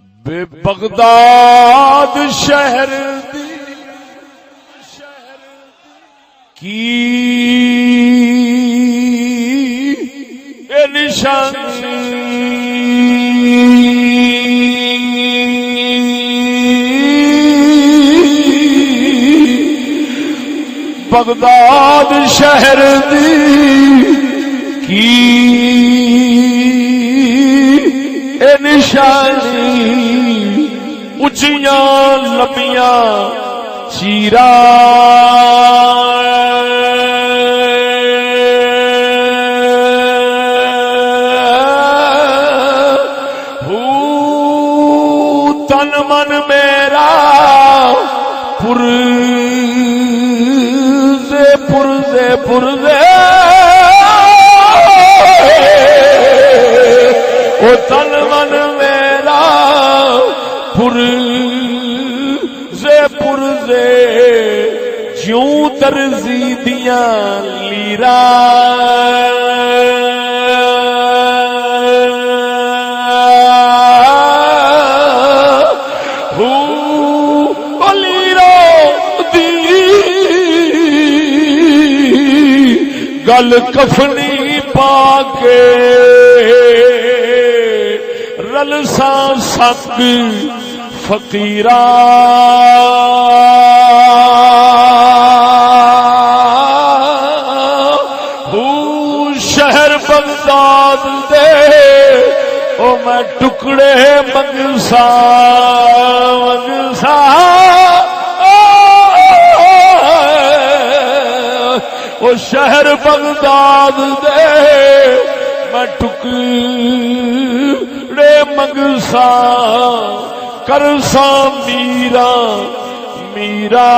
بے بغداد شہر دی کی اے نشانی بغداد شہر دی کی اے نشانی اچیاں لمیاں چیرا تن من میرا پرزے پرزے پرزے او تن من میرا پرزے پرزے جوں ترزی دیاں لیرا گل کفنی پا کے رلسا سنگ فقیرا شہر بغداد دے او میں ٹکڑے منگسا منگسا او شہر بغداد دے میں ٹکڑے منگسا کرسا میرا میرا